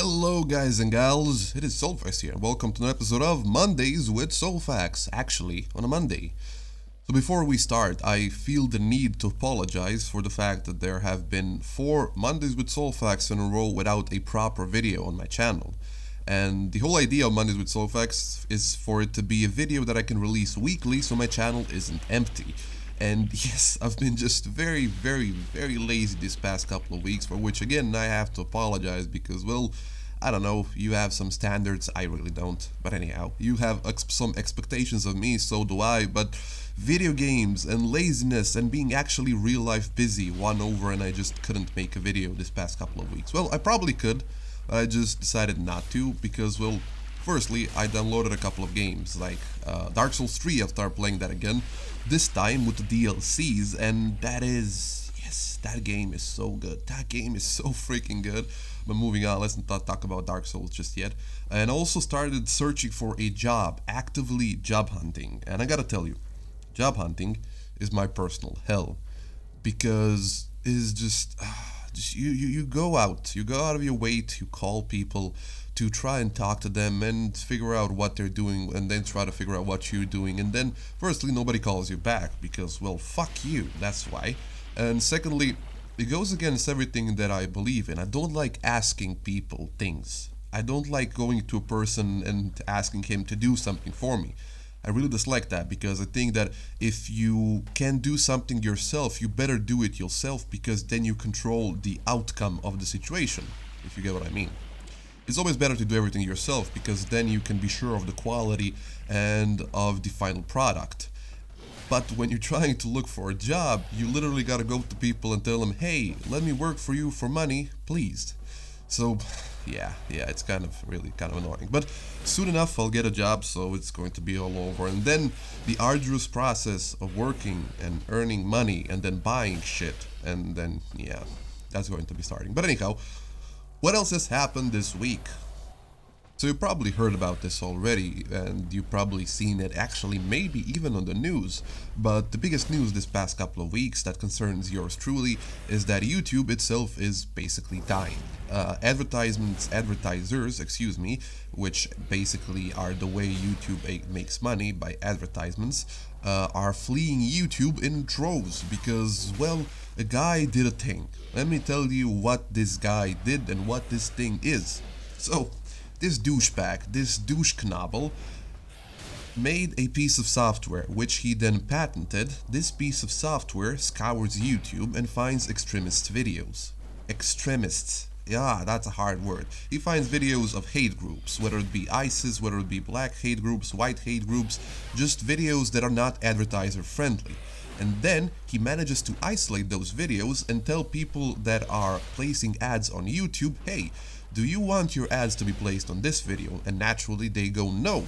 Hello guys and gals, it is Soulfax here. Welcome to another episode of Mondays with Soulfax, actually on a Monday. So before we start, I feel the need to apologize for the fact that there have been 4 Mondays with Soulfax in a row without a proper video on my channel. And the whole idea of Mondays with Soulfax is for it to be a video that I can release weekly so my channel isn't empty. And yes, I've been just very lazy this past couple of weeks, for which again I have to apologize because, well, I don't know, you have some standards, I really don't. But anyhow, you have some expectations of me, so do I, but video games and laziness and being actually real life busy won over and I just couldn't make a video this past couple of weeks. Well, I probably could, but I just decided not to because, well, firstly, I downloaded a couple of games, like Dark Souls 3, I've started playing that again, this time with the DLCs, and that is, yes, that game is so good, that game is so freaking good. But moving on, let's not talk about Dark Souls just yet. And also started searching for a job, actively job hunting, and I gotta tell you, job hunting is my personal hell, because it's just you go out of your way to call people, to try and talk to them and figure out what they're doing, and then try to figure out what you're doing, and then firstly nobody calls you back because, well, fuck you, that's why. And secondly, it goes against everything that I believe in. I don't like asking people things. I don't like going to a person and asking him to do something for me. I really dislike that because I think that if you can do something yourself, you better do it yourself, because then you control the outcome of the situation, if you get what I mean. It's always better to do everything yourself because then you can be sure of the quality and of the final product. But when you're trying to look for a job, you literally gotta go to people and tell them, hey, let me work for you for money, please. So yeah, it's kind of annoying. But soon enough I'll get a job, so it's going to be all over. And then the arduous process of working and earning money and then buying shit, and then yeah, that's going to be starting. But anyhow, what else has happened this week? So you probably heard about this already, and you've probably seen it actually maybe even on the news, but the biggest news this past couple of weeks that concerns yours truly is that YouTube itself is basically dying. Advertisers, which basically are the way YouTube makes money by advertisements, are fleeing YouTube in droves because, well, a guy did a thing. Let me tell you what this guy did and what this thing is. So, this douchebag, this douche-knobbel, made a piece of software which he then patented. This piece of software scours YouTube and finds extremist videos. Extremists. Yeah, that's a hard word. He finds videos of hate groups, whether it be ISIS, whether it be black hate groups, white hate groups, just videos that are not advertiser friendly. And then he manages to isolate those videos and tell people that are placing ads on YouTube, hey, do you want your ads to be placed on this video? And naturally they go no.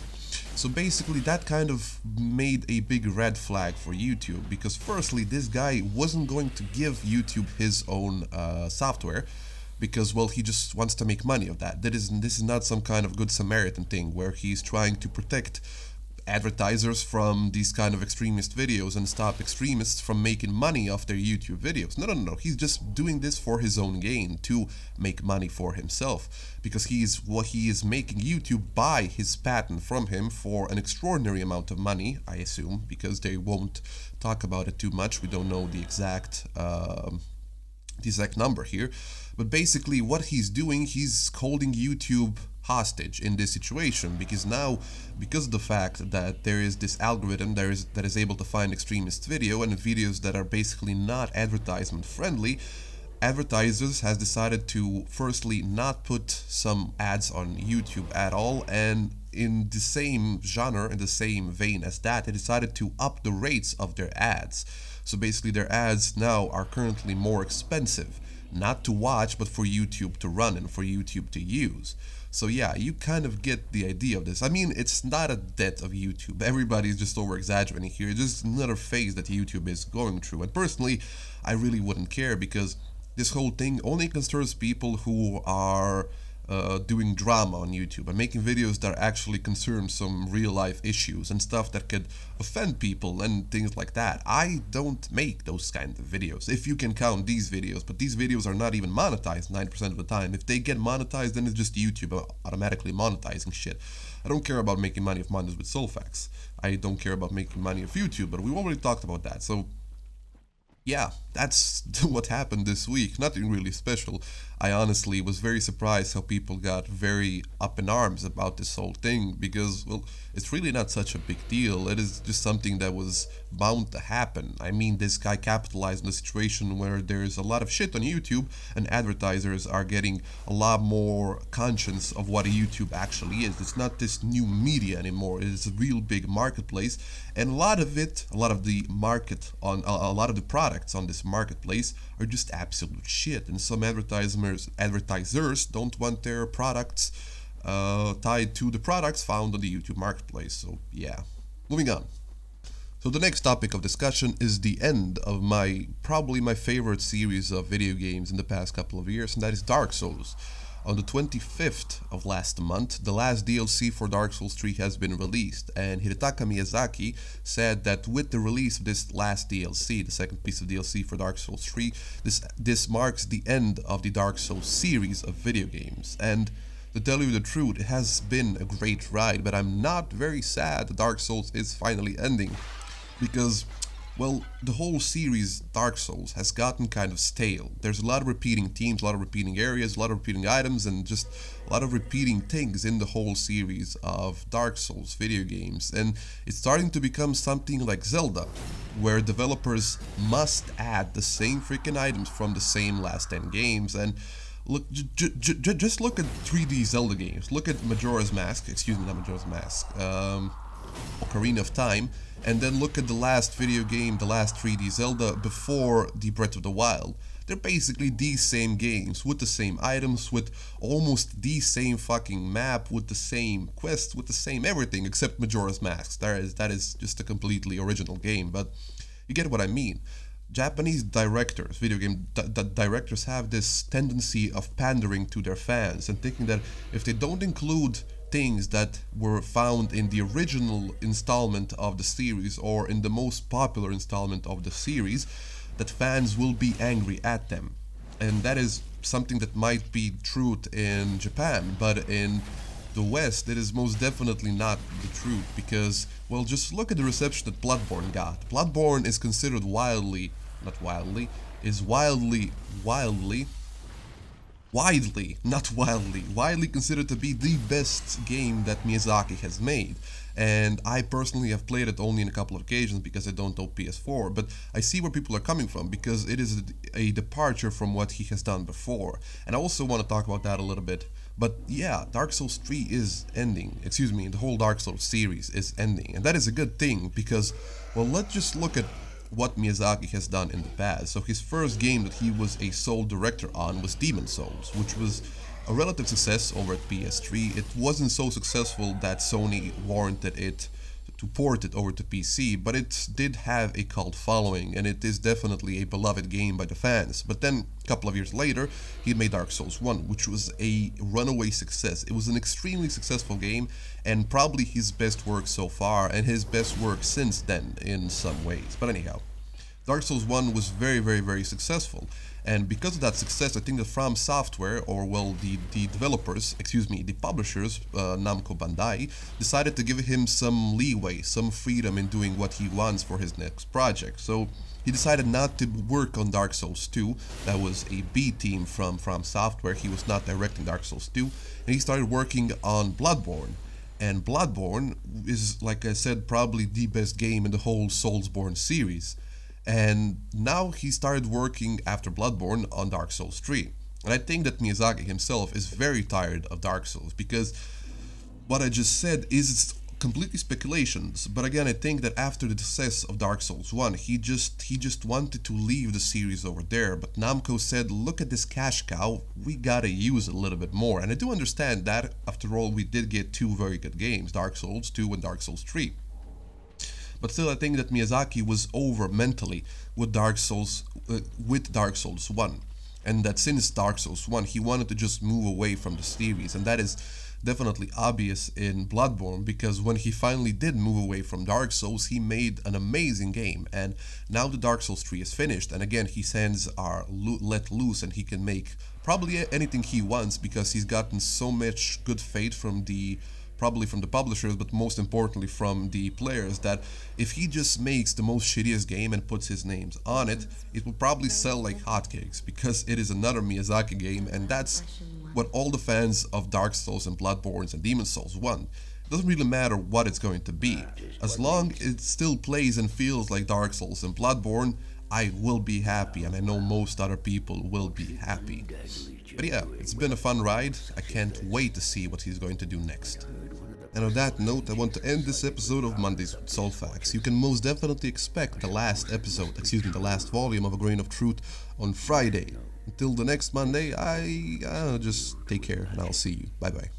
So basically that kind of made a big red flag for YouTube, because firstly this guy wasn't going to give YouTube his own software because, well, he just wants to make money of that. This is not some kind of good Samaritan thing where he's trying to protect advertisers from these kind of extremist videos and stop extremists from making money off their YouTube videos. No. He's just doing this for his own gain, to make money for himself, because he is making YouTube buy his patent from him for an extraordinary amount of money, I assume, because they won't talk about it too much. We don't know the exact number here, but basically what he's doing, he's holding YouTube hostage in this situation, because now, because of the fact that there is this algorithm that is able to find extremist video and videos that are basically not advertisement friendly, advertisers has decided to firstly not put some ads on YouTube at all, and in the same genre, in the same vein as that, they decided to up the rates of their ads. So basically their ads now are currently more expensive, not to watch, but for YouTube to run and for YouTube to use. So yeah, you kind of get the idea of this. I mean, it's not a death of YouTube. Everybody's just over-exaggerating here. It's just another phase that YouTube is going through. And personally, I really wouldn't care, because this whole thing only concerns people who are doing drama on YouTube and making videos that actually concern some real life issues and stuff that could offend people and things like that. I don't make those kind of videos, if you can count these videos, but these videos are not even monetized 90% of the time. If they get monetized, then it's just YouTube automatically monetizing shit. I don't care about making money off Mondays with Soulfax. I don't care about making money off YouTube, but we've already talked about that. So yeah, that's what happened this week. Nothing really special. I honestly was very surprised how people got very up in arms about this whole thing because, well, it's really not such a big deal. It is just something that was bound to happen. I mean, this guy capitalized on a situation where there's a lot of shit on YouTube and advertisers are getting a lot more conscious of what a YouTube actually is. It's not this new media anymore. It is a real big marketplace, and a lot of the market on a lot of the products on this marketplace are just absolute shit, and some advertisers don't want their products tied to the products found on the YouTube marketplace. So yeah, moving on. So the next topic of discussion is the end of probably my favorite series of video games in the past couple of years, and that is Dark Souls. On the 25th of last month, the last DLC for Dark Souls 3 has been released, and Hidetaka Miyazaki said that with the release of this last DLC, the second piece of DLC for Dark Souls 3, this marks the end of the Dark Souls series of video games. And to tell you the truth, it has been a great ride, but I'm not very sad that Dark Souls is finally ending, because, well, the whole series Dark Souls has gotten kind of stale. There's a lot of repeating themes, a lot of repeating areas, a lot of repeating items, and just a lot of repeating things in the whole series of Dark Souls video games. And it's starting to become something like Zelda, where developers must add the same freaking items from the same last 10 games. And look, just look at 3D Zelda games. Look at Majora's Mask, excuse me, not Majora's Mask, Ocarina of Time, and then look at the last video game, the last 3D Zelda before the Breath of the Wild. They're basically these same games, with the same items, with almost the same fucking map, with the same quest, with the same everything, except Majora's Mask. That is just a completely original game, but you get what I mean. Japanese directors, video game directors, have this tendency of pandering to their fans and thinking that if they don't include things that were found in the original installment of the series or in the most popular installment of the series, that fans will be angry at them. And that is something that might be true in Japan, but in the West it is most definitely not the truth, because, well, just look at the reception that Bloodborne got. Bloodborne is considered widely considered to be the best game that Miyazaki has made. And I personally have played it only in a couple of occasions because I don't know PS4, but I see where people are coming from, because it is a departure from what he has done before. And I also want to talk about that a little bit. But yeah, Dark Souls 3 is ending. Excuse me, the whole Dark Souls series is ending. And that is a good thing, because, well, let's just look at what Miyazaki has done in the past. So his first game that he was a sole director on was Demon Souls, which was a relative success over at PS3. It wasn't so successful that Sony warranted it to port it over to PC, but it did have a cult following, and it is definitely a beloved game by the fans. But then, a couple of years later, he made Dark Souls 1, which was a runaway success. It was an extremely successful game, and probably his best work so far, and his best work since then, in some ways. But anyhow, Dark Souls 1 was very successful, and because of that success, I think that From Software, or well, the developers, excuse me, the publishers, Namco Bandai, decided to give him some leeway, some freedom in doing what he wants for his next project. So he decided not to work on Dark Souls 2, that was a B team from Software. He was not directing Dark Souls 2, and he started working on Bloodborne. And Bloodborne is, like I said, probably the best game in the whole Soulsborne series. And now he started working after Bloodborne on Dark Souls 3. And I think that Miyazaki himself is very tired of Dark Souls, because what I just said is completely speculations. But again, I think that after the success of Dark Souls 1, he just wanted to leave the series over there. But Namco said, look at this cash cow, we gotta use it a little bit more. And I do understand that. After all, we did get two very good games, Dark Souls 2 and Dark Souls 3. But still, I think that Miyazaki was over mentally with Dark Souls 1. and that since Dark Souls 1 he wanted to just move away from the series, and that is definitely obvious in Bloodborne, because when he finally did move away from Dark Souls, he made an amazing game. And now the Dark Souls 3 is finished, and again his hands are let loose and he can make probably anything he wants, because he's gotten so much good faith from the publishers, but most importantly from the players, that if he just makes the most shittiest game and puts his names on it, it will probably sell like hotcakes, because it is another Miyazaki game, and that's what all the fans of Dark Souls and Bloodborne and Demon Souls want. It doesn't really matter what it's going to be. As long as it still plays and feels like Dark Souls and Bloodborne, I will be happy, and I know most other people will be happy. But yeah, it's been a fun ride. I can't wait to see what he's going to do next. And on that note, I want to end this episode of Mondays with Soulfax. You can most definitely expect the last volume of A Grain of Truth on Friday. Until the next Monday, I just take care and I'll see you. Bye bye.